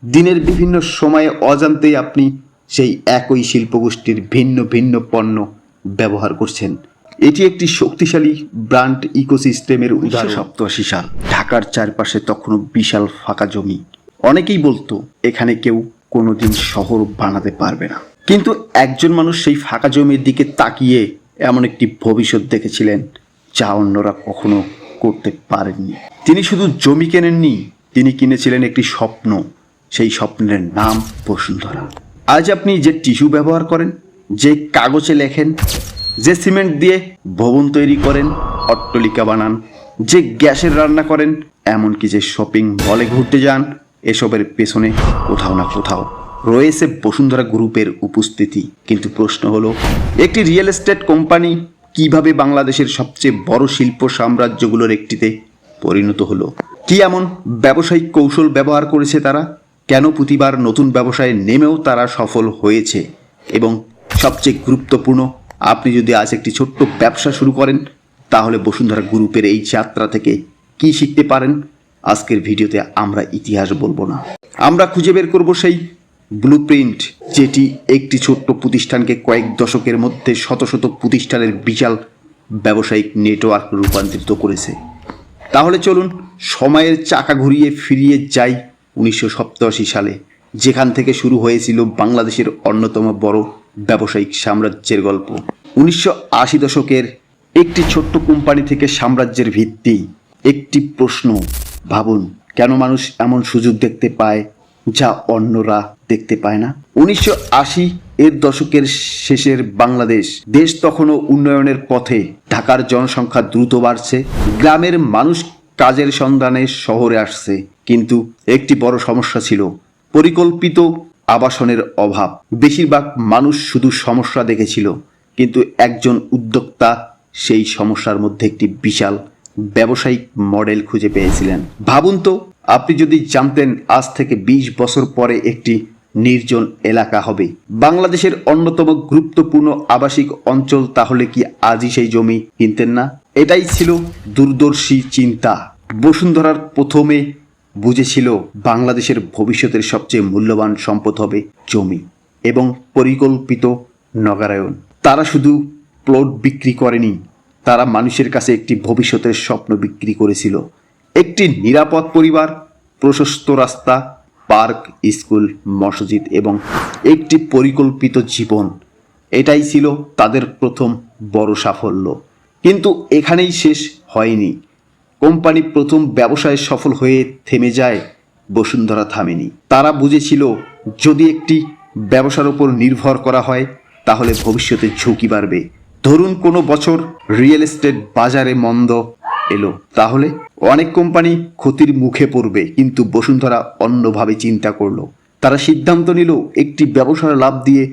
দিনের বিভিন্ন সময়ে অজান্তেই আপনি সেই একই শিল্পগোষ্ঠীর ভিন্ন ভিন্ন পণ্য ব্যবহার করছেন। এটি একটি শক্তিশালী ব্র্যান্ড ইকোসিস্টেমের উদাহরণ। 1987 সাল, ঢাকার চারপাশে তখনও বিশাল ফাঁকা জমি। অনেকেই বলতো এখানে কেউ কোনোদিন শহর বানাতে পারবে না, কিন্তু একজন মানুষ সেই ফাঁকা জমির দিকে তাকিয়ে এমন একটি ভবিষ্যৎ দেখেছিলেন যা অন্যরা কখনো করতে পারেননি। তিনি শুধু জমি কেনেননি, তিনি কিনেছিলেন একটি স্বপ্ন। সেই স্বপ্নের নাম বসুন্ধরা। আজ আপনি যে টিস্যু ব্যবহার করেন, যে কাগজে লেখেন, যে সিমেন্ট দিয়ে ভবন তৈরি করেন, অট্টালিকা বানান, যে গ্যাসের রান্না করেন, এমনকি যে শপিং মলে ঘুরতে যান, এসবের পেছনে কোথাও না কোথাও রয়েছে বসুন্ধরা গ্রুপের উপস্থিতি। কিন্তু প্রশ্ন হলো, একটি রিয়েল এস্টেট কোম্পানি কিভাবে বাংলাদেশের সবচেয়ে বড় শিল্প সাম্রাজ্যগুলোর একটিতে পরিণত হলো? কি এমন ব্যবসায়িক কৌশল ব্যবহার করেছে তারা? কেন প্রতিবার নতুন ব্যবসায় নেমেও তারা সফল হয়েছে? এবং সবচেয়ে গুরুত্বপূর্ণ, আপনি যদি আজ একটি ছোট্ট ব্যবসা শুরু করেন, তাহলে বসুন্ধরা গ্রুপের এই যাত্রা থেকে কি শিখতে পারেন? আজকের ভিডিওতে আমরা ইতিহাস বলবো না, আমরা খুঁজে বের করব সেই ব্লুপ্রিন্ট যেটি একটি ছোট্ট প্রতিষ্ঠানকে কয়েক দশকের মধ্যে শত শত প্রতিষ্ঠানের বিশাল ব্যবসায়িক নেটওয়ার্ক রূপান্তরিত করেছে। তাহলে চলুন সময়ের চাকা ঘুরিয়ে ফিরিয়ে যাই 1987 সালে, যেখান থেকে শুরু হয়েছিল বাংলাদেশের অন্যতম বড় ব্যবসায়িক সাম্রাজ্যের গল্প। 1980 দশকের একটি ছোট্ট কোম্পানি থেকে সাম্রাজ্যের ভিত্তি। একটি প্রশ্ন ভাবুন, কেন মানুষ এমন সুযোগ দেখতে পায় যা অন্যরা দেখতে পায় না? 1980 এর দশকের শেষের বাংলাদেশ, দেশ তখনও উন্নয়নের পথে। ঢাকার জনসংখ্যা দ্রুত বাড়ছে, গ্রামের মানুষ কাজের সন্ধানে শহরে আসছে। কিন্তু একটি বড় সমস্যা ছিল, পরিকল্পিত আবাসনের অভাব। বেশিরভাগ মানুষ শুধু সমস্যা দেখেছিল, কিন্তু একজন উদ্যোক্তা সেই সমস্যার মধ্যে একটি বিশাল ব্যবসায়িক মডেল খুঁজে পেয়েছিলেন। ভাবুন তো, আপনি যদি জানতেন আজ থেকে 20 বছর পরে একটি নির্জন এলাকা হবে বাংলাদেশের অন্যতম গুরুত্বপূর্ণ আবাসিক অঞ্চল, তাহলে কি আজই সেই জমি কিনতেন না? এটাই ছিল দূরদর্শী চিন্তা। বসুন্ধরার প্রথমে বুঝেছিল বাংলাদেশের ভবিষ্যতের সবচেয়ে মূল্যবান সম্পদ হবে জমি এবং পরিকল্পিত নগরায়ন। তারা শুধু প্লট বিক্রি করেনি, তারা মানুষের কাছে একটি ভবিষ্যতের স্বপ্ন বিক্রি করেছিল। একটি নিরাপদ পরিবার, প্রশস্ত রাস্তা, পার্ক, স্কুল, মসজিদ এবং একটি পরিকল্পিত জীবন। এটাই ছিল তাদের প্রথম বড় সাফল্য। কিন্তু এখানেই শেষ হয়নি। কোম্পানি প্রথম ব্যবসায় সফল হয়ে থেমে যায়, বসুন্ধরা থামেনি। তারা বুঝেছিল যদি একটি ব্যবসার উপর নির্ভর করা হয়, তাহলে ভবিষ্যতে ঝুঁকি বাড়বে। ধরুন কোনো বছর রিয়েল এস্টেট বাজারে মন্দ এলো, তাহলে অনেক কোম্পানি ক্ষতির মুখে পড়বে। কিন্তু বসুন্ধরা অন্যভাবে চিন্তা করলো। তারা সিদ্ধান্ত নিল একটি ব্যবসার লাভ দিয়ে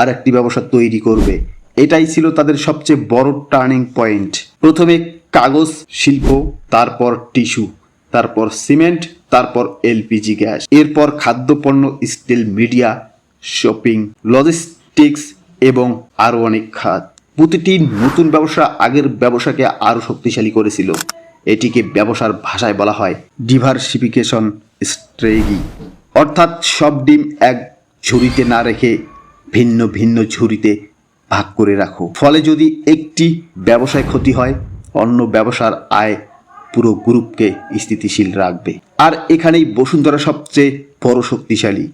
আর একটি ব্যবসা তৈরি করবে। এটাই ছিল তাদের সবচেয়ে বড় টার্নিং পয়েন্ট। প্রথমে কাগজ শিল্প, তারপর টিস্যু, তারপর সিমেন্ট, তারপর এলপিজি গ্যাস, এরপর খাদ্যপণ্য, স্টিল, মিডিয়া, শপিং, লজিস্টিক্স এবং আরও অনেক খাত। প্রতিটি নতুন ব্যবসা আগের ব্যবসাকে আরও শক্তিশালী করেছিল। এটিকে ব্যবসার ভাষায় বলা হয় ডিভার্সিফিকেশন স্ট্র্যাটেজি, অর্থাৎ সব ডিম এক ঝুড়িতে না রেখে ভিন্ন ভিন্ন ঝুড়িতে ভাগ করে রাখো। ফলে যদি একটি ব্যবসায় ক্ষতি হয়, অন্য ব্যবসার আয় পুরো গ্রুপকে স্থিতিশীল রাখবে। আর এখানেই বসুন্ধরা সবচেয়ে বড় শক্তিশালী।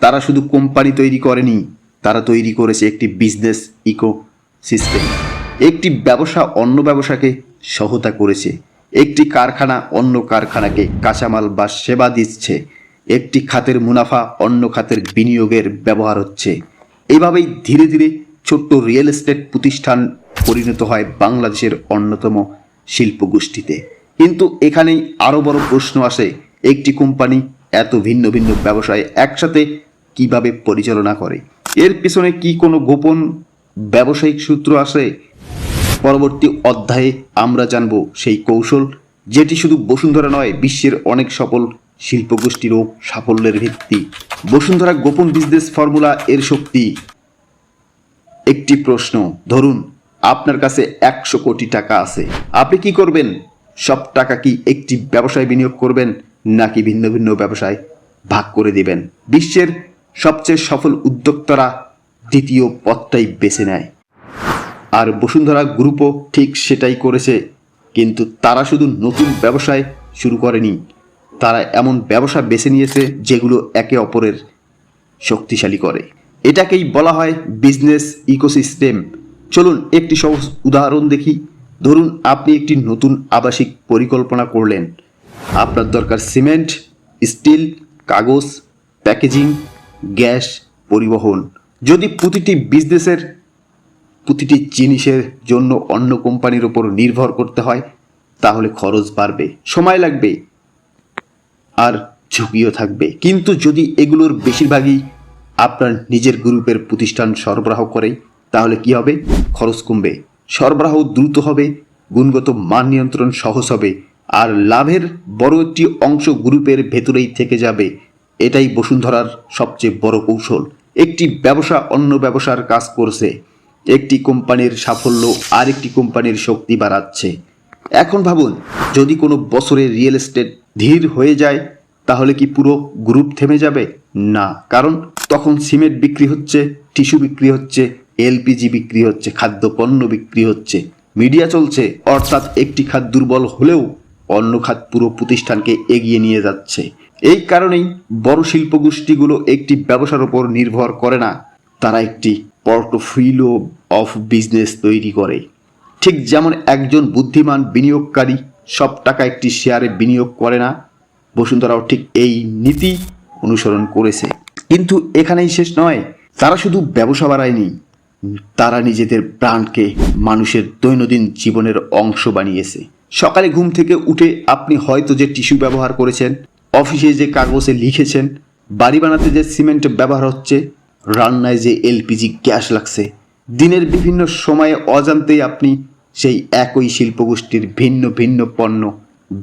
তারা শুধু কোম্পানি তৈরি করেনি, তারা তৈরি করেছে একটি বিজনেস ইকো সিস্টেম। একটি ব্যবসা অন্য ব্যবসাকে সহায়তা করেছে, একটি কারখানা অন্য কারখানাকে কাঁচামাল বা সেবা দিচ্ছে, একটি খাতের মুনাফা অন্য খাতের বিনিয়োগের ব্যবহার হচ্ছে। এভাবেই ধীরে ধীরে ছোট্ট রিয়েল এস্টেট প্রতিষ্ঠান পরিণত হয় বাংলাদেশের অন্যতম শিল্প গোষ্ঠীতে। কিন্তু এখানেই আরও বড় প্রশ্ন আসে, একটি কোম্পানি এত ভিন্ন ভিন্ন ব্যবসায় একসাথে কিভাবে পরিচালনা করে? এর পিছনে কি কোনো গোপন ব্যবসায়িক সূত্র আছে? পরবর্তী অধ্যায়ে আমরা জানব সেই কৌশল যেটি শুধু বসুন্ধরা নয়, বিশ্বের অনেক সফল শিল্পগোষ্ঠীরও সাফল্যের ভিত্তি। বসুন্ধরা গোপন বিজনেস ফর্মুলা, এর শক্তি। একটি প্রশ্ন, ধরুন আপনার কাছে 100 কোটি টাকা আছে, আপনি কি করবেন? সব টাকা কি একটি ব্যবসায় বিনিয়োগ করবেন, নাকি ভিন্ন ভিন্ন ব্যবসায় ভাগ করে দেবেন। বিশ্বের সবচেয়ে সফল উদ্যোক্তারা দ্বিতীয় পথটাই বেছে নেয়, আর বসুন্ধরা গ্রুপও ঠিক সেটাই করেছে। কিন্তু তারা শুধু নতুন ব্যবসায় শুরু করেনি, তারা এমন ব্যবসা বেছে নিয়েছে যেগুলো একে অপরের শক্তিশালী করে। এটাকেই বলা হয় বিজনেস ইকোসিস্টেম। চলুন একটি সহজ উদাহরণ দেখি। ধরুন আপনি একটি নতুন আবাসিক পরিকল্পনা করলেন। আপনার দরকার সিমেন্ট, স্টিল, কাগজ, প্যাকেজিং, গ্যাস, পরিবহন। যদি প্রতিটি বিজনেসের প্রতিটি জিনিসের জন্য অন্য কোম্পানির ওপর নির্ভর করতে হয়, তাহলে খরচ বাড়বে, সময় লাগবে, আর ঝুঁকিও থাকবে। কিন্তু যদি এগুলোর বেশিরভাগই আপনার নিজের গ্রুপের প্রতিষ্ঠান সরবরাহ করে, তাহলে কি হবে? খরচ কমবে, সরবরাহ দ্রুত হবে, গুণগত মান নিয়ন্ত্রণ সহজ হবে, আর লাভের বড় একটি অংশ গ্রুপের ভেতরেই থেকে যাবে। এটাই বসুন্ধরার সবচেয়ে বড় কৌশল। একটি ব্যবসা অন্য ব্যবসার কাজ করছে, একটি কোম্পানির সাফল্য আরেকটি কোম্পানির শক্তি বাড়াচ্ছে। এখন ভাবুন, যদি কোনো বছরে রিয়েল এস্টেট ধীর হয়ে যায়, তাহলে কি পুরো গ্রুপ থেমে যাবে? না, কারণ তখন সিমেন্ট বিক্রি হচ্ছে, টিস্যু বিক্রি হচ্ছে, এলপিজি বিক্রি হচ্ছে, খাদ্যপণ্য বিক্রি হচ্ছে, মিডিয়া চলছে। অর্থাৎ একটি খাত দুর্বল হলেও অন্য খাত পুরো প্রতিষ্ঠানকে এগিয়ে নিয়ে যাচ্ছে। এই কারণেই বড় শিল্পগোষ্ঠীগুলো একটি ব্যবসার উপর নির্ভর করে না, তারা একটি পোর্টফোলিও অফ বিজনেস তৈরি করে। ঠিক যেমন একজন বুদ্ধিমান বিনিয়োগকারী সব টাকা একটি শেয়ারে বিনিয়োগ করে না, বসুন্ধরাও ঠিক এই নীতি অনুসরণ করেছে। কিন্তু এখানেই শেষ নয়, তারা শুধু ব্যবসা বাড়ায়নি, তারা নিজেদের ব্র্যান্ডকে মানুষের দৈনন্দিন জীবনের অংশ বানিয়েছে। সকালে ঘুম থেকে উঠে আপনি হয়তো যে টিস্যু ব্যবহার করেছেন, অফিসে যে কাগজে লিখেছেন, বাড়ি বানাতে যে সিমেন্ট ব্যবহার হচ্ছে, রান্নায় যে এলপিজি গ্যাস লাগছে, দিনের বিভিন্ন সময়ে অজান্তেই আপনি সেই একই শিল্পগোষ্ঠীর ভিন্ন ভিন্ন পণ্য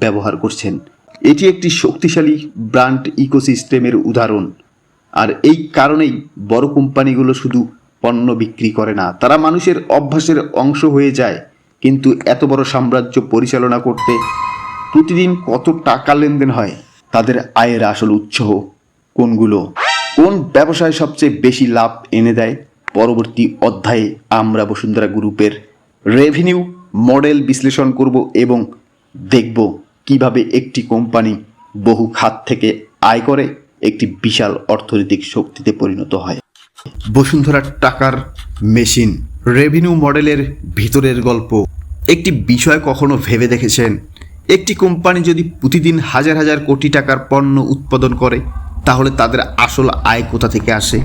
ব্যবহার করছেন। এটি একটি শক্তিশালী ব্র্যান্ড ইকোসিস্টেমের উদাহরণ। আর এই কারণেই বড় কোম্পানিগুলো শুধু পণ্য বিক্রি করে না, তারা মানুষের অভ্যাসের অংশ হয়ে যায়। কিন্তু এত বড় সাম্রাজ্য পরিচালনা করতে প্রতিদিন কত টাকা লেনদেন হয়? তাদের আয়ের আসল উৎস কোনগুলো? কোন ব্যবসায় সবচেয়ে বেশি লাভ এনে দেয়? পরবর্তী অধ্যায়ে আমরা বসুন্ধরা গ্রুপের রেভিনিউ মডেল বিশ্লেষণ করব এবং দেখব কিভাবে একটি কোম্পানি বহু খাত থেকে আয় করে একটি বিশাল অর্থনৈতিক শক্তিতে পরিণত হয়। বসুন্ধরার টাকার মেশিন রেভিনিউ মডেলের ভিতরের গল্প। একটি বিষয় কখনো ভেবে দেখেছেন, একটি কোম্পানি যদি প্রতিদিন হাজার হাজার কোটি টাকার পণ্য উৎপাদন করে, তাহলে তাদের আসল আয় কোথা থেকে আসে?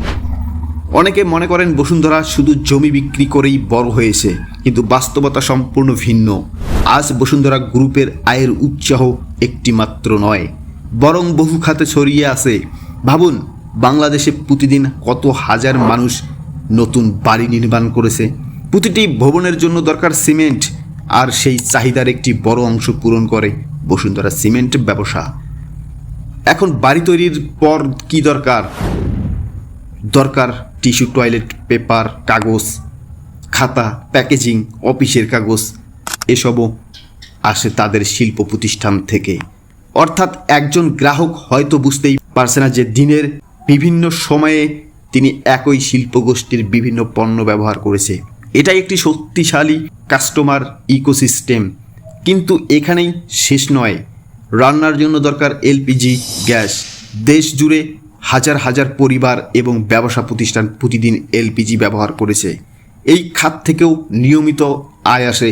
অনেকে মনে করেন বসুন্ধরা শুধু জমি বিক্রি করেই বড় হয়েছে, কিন্তু বাস্তবতা সম্পূর্ণ ভিন্ন। আজ বসুন্ধরা গ্রুপের আয়ের উৎসাহ একটি মাত্র নয়, বরং বহু খাতে ছড়িয়ে আছে। ভাবুন, বাংলাদেশে প্রতিদিন কত হাজার মানুষ নতুন বাড়ি নির্মাণ করেছে। প্রতিটি ভবনের জন্য দরকার সিমেন্ট, আর সেই চাহিদার একটি বড় অংশ পূরণ করে বসুন্ধরা সিমেন্ট ব্যবসা। এখন বাড়ি তৈরির পর কি দরকার? দরকার টিস্যু, টয়লেট পেপার, কাগজ, খাতা, প্যাকেজিং, অফিসের কাগজ। এসবও আসে তাদের শিল্প প্রতিষ্ঠান থেকে। অর্থাৎ একজন গ্রাহক হয়তো বুঝতেই পারছে না যে দিনের বিভিন্ন সময়ে তিনি একই শিল্পগোষ্ঠীর বিভিন্ন পণ্য ব্যবহার করেছে। এটাই একটি শক্তিশালী কাস্টমার ইকোসিস্টেম। কিন্তু এখানেই শেষ নয়। রান্নার জন্য দরকার এলপিজি গ্যাস। দেশ জুড়ে হাজার হাজার পরিবার এবং ব্যবসা প্রতিষ্ঠান প্রতিদিন এলপিজি ব্যবহার করেছে। এই খাত থেকেও নিয়মিত আয় আসে।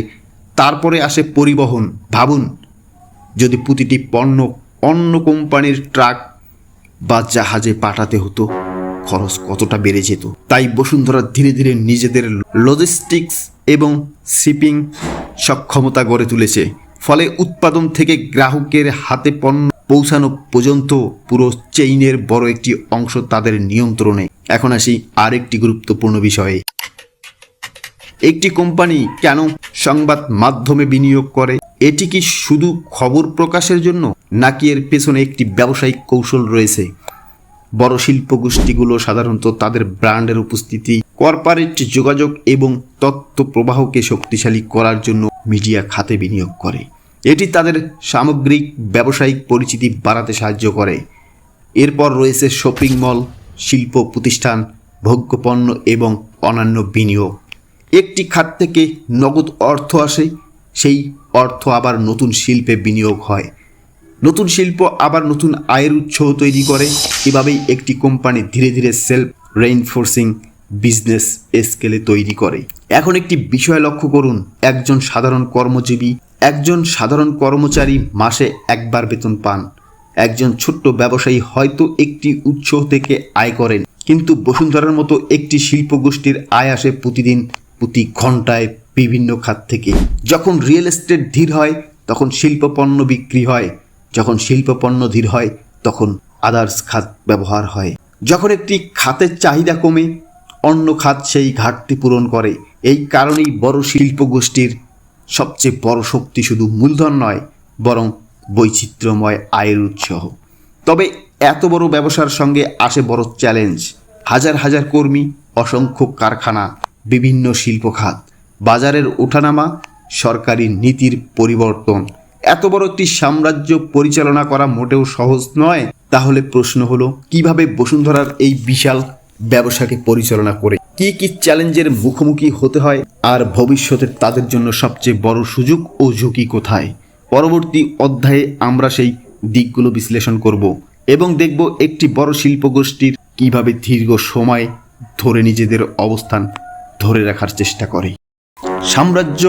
তারপরে আসে পরিবহন। ভাবুন, যদি প্রতিটি পণ্য অন্য কোম্পানির ট্রাক বা জাহাজে পাঠাতে হতো, খরচ কতটা বেড়ে যেত। তাই বসুন্ধরা ধীরে ধীরে নিজেদের লজিস্টিক্স এবং শিপিং সক্ষমতা গড়ে তুলেছে। ফলে উৎপাদন থেকে গ্রাহকের হাতে পণ্য পৌঁছানো পর্যন্ত পুরো চেইনের বড় একটি অংশ তাদের নিয়ন্ত্রণে। এখন আসি আরেকটি গুরুত্বপূর্ণ বিষয়ে। একটি কোম্পানি কেন সংবাদ মাধ্যমে বিনিয়োগ করে? এটি কি শুধু খবর প্রকাশের জন্য, নাকি এর পেছনে একটি ব্যবসায়িক কৌশল রয়েছে? বড় শিল্পগোষ্ঠীগুলো সাধারণত তাদের ব্র্যান্ডের উপস্থিতি, কর্পোরেট যোগাযোগ এবং তথ্য প্রবাহকে শক্তিশালী করার জন্য মিডিয়া খাতে বিনিয়োগ করে। এটি তাদের সামগ্রিক ব্যবসায়িক পরিচিতি বাড়াতে সাহায্য করে। এরপর রয়েছে শপিং মল, শিল্প প্রতিষ্ঠান, ভোগ্যপণ্য এবং অন্যান্য বিনিয়োগ। একটি খাত থেকে নগদ অর্থ আসে, সেই অর্থ আবার নতুন শিল্পে বিনিয়োগ হয়। নতুন শিল্প আবার নতুন আয়ের উৎস তৈরি করে। এভাবেই একটি কোম্পানি ধীরে ধীরে সেলফ রেইনফোর্সিং বিজনেস স্কেলে তৈরি করে। এখন একটি বিষয় লক্ষ্য করুন, একজন সাধারণ কর্মচারী মাসে একবার বেতন পান। একজন ছোট্ট ব্যবসায়ী হয়তো একটি উৎস থেকে আয় করেন, কিন্তু বসুন্ধরার মতো একটি শিল্প গোষ্ঠীর আয় আসে প্রতিদিন, প্রতি ঘন্টায় বিভিন্ন খাত থেকে। যখন রিয়েল এস্টেট ধীর হয় তখন শিল্প পণ্য বিক্রি হয়, যখন শিল্প পণ্য ধীর হয় তখন আদার্স খাত ব্যবহার হয়। যখন একটি খাতের চাহিদা কমে অন্য খাত সেই ঘাটতি পূরণ করে। এই কারণেই বড় শিল্প গোষ্ঠীর সবচেয়ে বড় শক্তি শুধু মূলধন নয়, বরং বৈচিত্র্যময় আয়ের উৎস। তবে এত বড় ব্যবসার সঙ্গে আসে বড় চ্যালেঞ্জ। হাজার হাজার কর্মী, অসংখ্য কারখানা, বিভিন্ন শিল্প খাত, বাজারের ওঠানামা, সরকারি নীতির পরিবর্তন। এত বড় একটি সাম্রাজ্য পরিচালনা করা মোটেও সহজ নয়। তাহলে প্রশ্ন হলো, কিভাবে বসুন্ধরার এই বিশাল ব্যবসাকে পরিচালনা করে কি কি চ্যালেঞ্জের মুখোমুখি হতে হয়, আর ভবিষ্যতে তাদের জন্য সবচেয়ে বড় সুযোগ ও ঝুঁকি কোথায়? পরবর্তী অধ্যায়ে আমরা সেই দিকগুলো বিশ্লেষণ করব এবং দেখব একটি বড় শিল্প গোষ্ঠীর কিভাবে দীর্ঘ সময় ধরে নিজেদের অবস্থান ধরে রাখার চেষ্টা করে। সাম্রাজ্য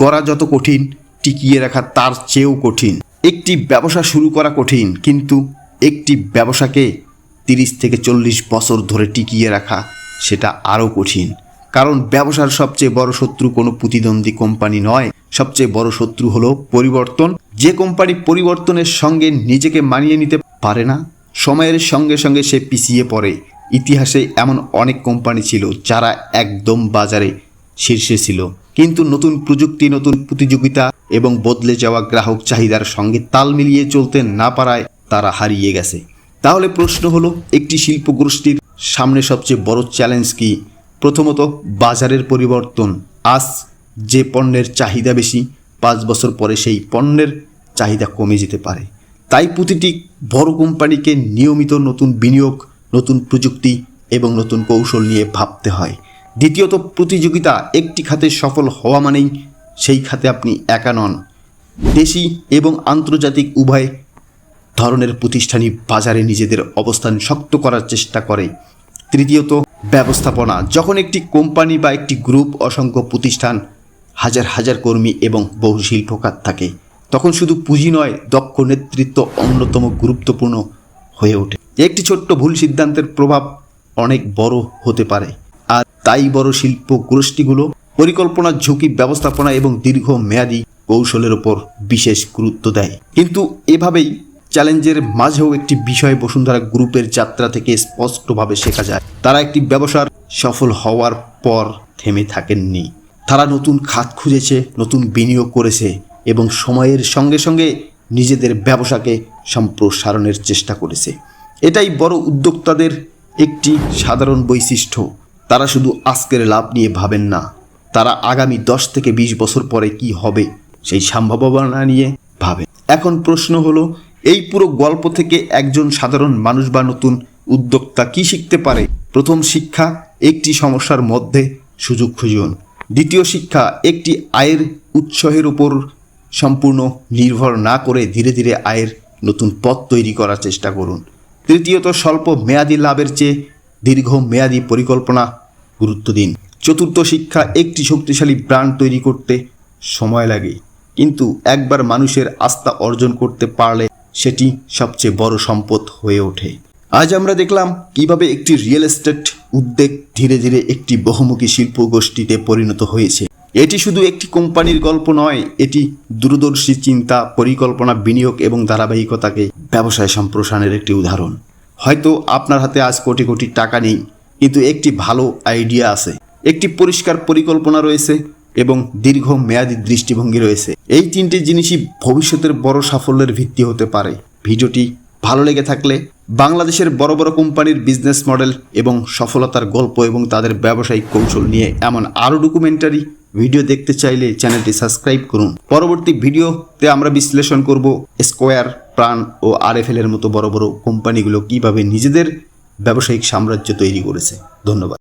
গড়া যত কঠিন, টিকিয়ে রাখা তার চেয়েও কঠিন। একটি ব্যবসা শুরু করা কঠিন, কিন্তু একটি ব্যবসাকে 30 থেকে 40 বছর ধরে টিকিয়ে রাখা সেটা আরও কঠিন। কারণ ব্যবসার সবচেয়ে বড় শত্রু কোনো প্রতিদ্বন্দ্বী কোম্পানি নয়, সবচেয়ে বড় শত্রু হলো পরিবর্তন। যে কোম্পানি পরিবর্তনের সঙ্গে নিজেকে মানিয়ে নিতে পারে না, সময়ের সঙ্গে সঙ্গে সে পিছিয়ে পড়ে। ইতিহাসে এমন অনেক কোম্পানি ছিল যারা একদম বাজারে শীর্ষে ছিল, কিন্তু নতুন প্রযুক্তি, নতুন প্রতিযোগিতা এবং বদলে যাওয়া গ্রাহক চাহিদার সঙ্গে তাল মিলিয়ে চলতে না পারায় তারা হারিয়ে গেছে। তাহলে প্রশ্ন হলো, একটি শিল্প গোষ্ঠীর সামনে সবচেয়ে বড় চ্যালেঞ্জ কি? প্রথমত, বাজারের পরিবর্তন। আজ যে পণ্যের চাহিদা বেশি, 5 বছর পরে সেই পণ্যের চাহিদা কমে যেতে পারে। তাই প্রতিটি বড় কোম্পানিকে নিয়মিত নতুন বিনিয়োগ, নতুন প্রযুক্তি এবং নতুন কৌশল নিয়ে ভাবতে হয়। দ্বিতীয়ত, প্রতিযোগিতা। একটি খাতে সফল হওয়া মানেই সেই খাতে আপনি একা নন। দেশি এবং আন্তর্জাতিক উভয় ধরনের প্রতিষ্ঠানই বাজারে নিজেদের অবস্থান শক্ত করার চেষ্টা করে। তৃতীয়ত, ব্যবস্থাপনা। যখন একটি কোম্পানি বা একটি গ্রুপ, অসংখ্য প্রতিষ্ঠান, হাজার হাজার কর্মী এবং বহু শিল্প খাত থাকে, তখন শুধু পুঁজি নয়, দক্ষ নেতৃত্ব অন্যতম গুরুত্বপূর্ণ হয়ে ওঠে। একটি ছোট্ট ভুল সিদ্ধান্তের প্রভাব অনেক বড় হতে পারে। আর তাই বড় শিল্প গোষ্ঠীগুলো পরিকল্পনা, ঝুঁকি ব্যবস্থাপনা এবং দীর্ঘমেয়াদী কৌশলের ওপর বিশেষ গুরুত্ব দেয়। কিন্তু এভাবেই চ্যালেঞ্জের মাঝেও একটি বিষয় বসুন্ধরা গ্রুপের যাত্রা থেকে স্পষ্টভাবে শেখা যায়। তারা একটি ব্যবসার সফল হওয়ার পর থেমে থাকেননি। তারা নতুন খাত খুঁজেছে, নতুন বিনিয়োগ করেছে এবং সময়ের সঙ্গে সঙ্গে নিজেদের ব্যবসাকে সম্প্রসারণের চেষ্টা করেছে। এটাই বড় উদ্যোক্তাদের একটি সাধারণ বৈশিষ্ট্য। তারা শুধু আজকের লাভ নিয়ে ভাবেন না, তারা আগামী 10 থেকে 20 বছর পরে কি হবে সেই সম্ভাবনা নিয়ে ভাবে। এখন প্রশ্ন হলো, এই পুরো গল্প থেকে একজন সাধারণ মানুষ বা নতুন উদ্যোক্তা কি শিখতে পারে? প্রথম শিক্ষা, একটি সমস্যার মধ্যে সুযোগ খুঁজুন। দ্বিতীয় শিক্ষা, একটি আয়ের উৎসের উপর সম্পূর্ণ নির্ভর না করে ধীরে ধীরে আয়ের নতুন পথ তৈরি করার চেষ্টা করুন। তৃতীয়ত, স্বল্প মেয়াদী লাভের চেয়ে দীর্ঘমেয়াদী পরিকল্পনা গুরুত্ব দিন। চতুর্থ শিক্ষা, একটি শক্তিশালী ব্র্যান্ড তৈরি করতে সময় লাগে, কিন্তু একবার মানুষের আস্থা অর্জন করতে পারলে সেটি সবচেয়ে বড় সম্পদ হয়ে ওঠে। আজ আমরা দেখলাম কিভাবে একটি রিয়েল এস্টেট উদ্যোগ ধীরে ধীরে একটি বহুমুখী শিল্প গোষ্ঠীতে পরিণত হয়েছে। এটি শুধু একটি কোম্পানির গল্প নয়, এটি দূরদর্শী চিন্তা, পরিকল্পনা, বিনিয়োগ এবং ধারাবাহিকতাকে ব্যবসায় সম্প্রসারণের একটি উদাহরণ। হয়তো আপনার হাতে আজ কোটি কোটি টাকা নেই, কিন্তু একটি ভালো আইডিয়া আছে, একটি পরিষ্কার পরিকল্পনা রয়েছে এবং দীর্ঘমেয়াদী দৃষ্টিভঙ্গি রয়েছে। এই 3টে জিনিসই ভবিষ্যতের বড় সাফল্যের ভিত্তি হতে পারে। ভিডিওটি ভালো লেগে থাকলে বাংলাদেশের বড় বড় কোম্পানির বিজনেস মডেল এবং সফলতার গল্প এবং তাদের ব্যবসায়িক কৌশল নিয়ে এমন আরও ডকুমেন্টারি ভিডিও দেখতে চাইলে চ্যানেলটি সাবস্ক্রাইব করুন। পরবর্তী ভিডিওতে আমরা বিশ্লেষণ করব স্কোয়ার প্রাণ ও আরএফএল এর মতো বড় বড় কোম্পানিগুলো কিভাবে নিজেদের ব্যবসায়িক সাম্রাজ্য তৈরি করেছে। ধন্যবাদ।